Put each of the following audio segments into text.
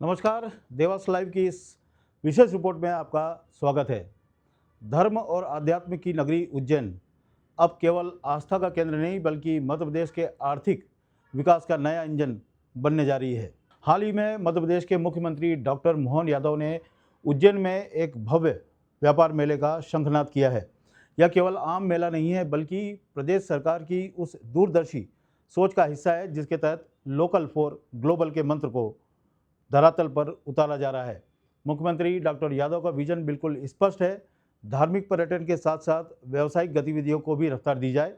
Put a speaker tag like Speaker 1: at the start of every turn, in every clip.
Speaker 1: नमस्कार। देवास लाइव की इस विशेष रिपोर्ट में आपका स्वागत है। धर्म और आध्यात्म की नगरी उज्जैन अब केवल आस्था का केंद्र नहीं बल्कि मध्य प्रदेश के आर्थिक विकास का नया इंजन बनने जा रही है। हाल ही में मध्य प्रदेश के मुख्यमंत्री डॉक्टर मोहन यादव ने उज्जैन में एक भव्य व्यापार मेले का शंखनाद किया है। यह केवल आम मेला नहीं है बल्कि प्रदेश सरकार की उस दूरदर्शी सोच का हिस्सा है जिसके तहत लोकल फॉर ग्लोबल के मंत्र को धरातल पर उतारा जा रहा है। मुख्यमंत्री डॉक्टर यादव का विजन बिल्कुल स्पष्ट है। धार्मिक पर्यटन के साथ साथ व्यावसायिक गतिविधियों को भी रफ्तार दी जाए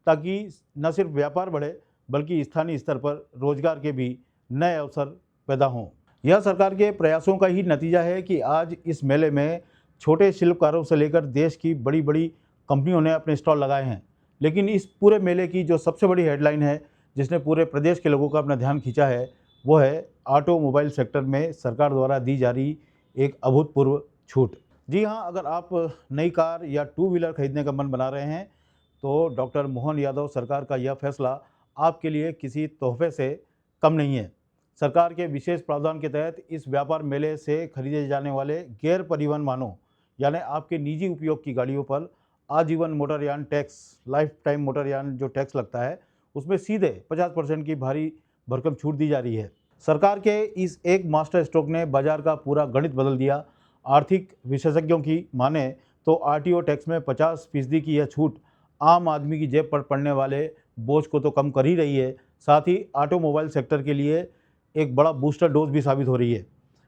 Speaker 1: ताकि न सिर्फ व्यापार बढ़े बल्कि स्थानीय स्तर पर रोजगार के भी नए अवसर पैदा हों। यह सरकार के प्रयासों का ही नतीजा है कि आज इस मेले में छोटे शिल्पकारों से लेकर देश की बड़ी बड़ी कंपनियों ने अपने स्टॉल लगाए हैं। लेकिन इस पूरे मेले की जो सबसे बड़ी हेडलाइन है जिसने पूरे प्रदेश के लोगों का अपना ध्यान खींचा है वो है ऑटोमोबाइल सेक्टर में सरकार द्वारा दी जा रही एक अभूतपूर्व छूट। जी हाँ, अगर आप नई कार या टू व्हीलर खरीदने का मन बना रहे हैं तो डॉक्टर मोहन यादव सरकार का यह फैसला आपके लिए किसी तोहफे से कम नहीं है। सरकार के विशेष प्रावधान के तहत इस व्यापार मेले से खरीदे जाने वाले गैर परिवहन वाहनों यानी आपके निजी उपयोग की गाड़ियों पर आजीवन मोटरयान टैक्स, लाइफ टाइम मोटरयान जो टैक्स लगता है उसमें सीधे 50% की भारी भरकम छूट दी जा रही है। सरकार के इस एक मास्टर स्ट्रोक ने बाजार का पूरा गणित बदल दिया। आर्थिक विशेषज्ञों की माने तो आरटीओ टैक्स में 50% की यह छूट आम आदमी की जेब पर पड़ने वाले बोझ को तो कम कर ही रही है, साथ ही ऑटोमोबाइल सेक्टर के लिए एक बड़ा बूस्टर डोज भी साबित हो रही है।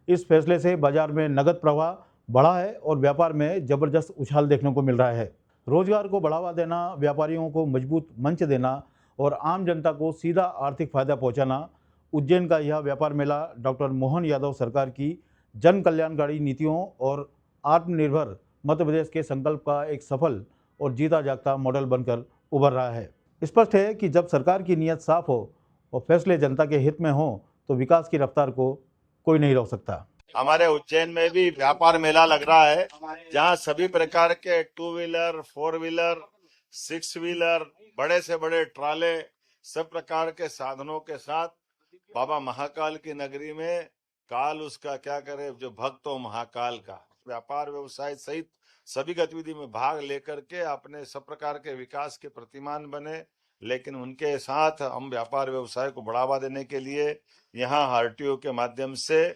Speaker 1: इस फैसले से बाजार में नकद प्रवाह बढ़ा है और व्यापार में जबरदस्त उछाल देखने को मिल रहा है। रोजगार को बढ़ावा देना, व्यापारियों को मजबूत मंच देना और आम जनता को सीधा आर्थिक फायदा पहुंचाना, उज्जैन का यह व्यापार मेला डॉक्टर मोहन यादव सरकार की जन कल्याणकारी नीतियों और आत्मनिर्भर मध्य प्रदेश के संकल्प का एक सफल और जीता जागता मॉडल बनकर उभर रहा है। स्पष्ट है कि जब सरकार की नीयत साफ हो और फैसले जनता के हित में हो तो विकास की रफ्तार को कोई नहीं रोक सकता।
Speaker 2: हमारे उज्जैन में भी व्यापार मेला लग रहा है जहां सभी प्रकार के two wheeler, four wheeler, six wheeler, बड़े से बड़े ट्राले, सब प्रकार के साधनों के साथ बाबा महाकाल की नगरी में काल उसका क्या करे जो भक्त हो महाकाल का व्यापार व्यवसाय सहित सभी गतिविधि में भाग लेकर के अपने सब प्रकार के विकास के प्रतिमान बने। लेकिन उनके साथ हम व्यापार व्यवसाय को बढ़ावा देने के लिए यहाँ आरटीओ के माध्यम से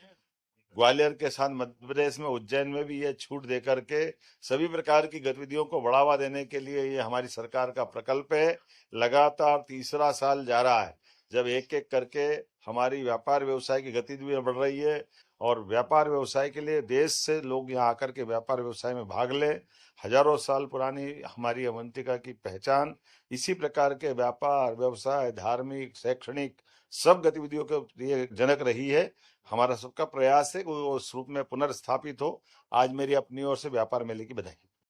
Speaker 2: ग्वालियर के साथ मध्य प्रदेश में उज्जैन में भी ये छूट देकर के सभी प्रकार की गतिविधियों को बढ़ावा देने के लिए ये हमारी सरकार का प्रकल्प है। लगातार तीसरा साल जा रहा है जब एक एक करके हमारी व्यापार व्यवसाय की गतिविधियां बढ़ रही है और व्यापार व्यवसाय के लिए देश से लोग यहाँ आकर के व्यापार व्यवसाय में भाग ले। हजारों साल पुरानी हमारी अवंतिका की पहचान इसी प्रकार के व्यापार व्यवसाय, धार्मिक, शैक्षणिक सब गतिविधियों के लिए जनक रही है। हमारा सबका प्रयास है कि वो उस रूप में पुनर्स्थापित हो। आज मेरी अपनी ओर से व्यापार मेले की बधाई।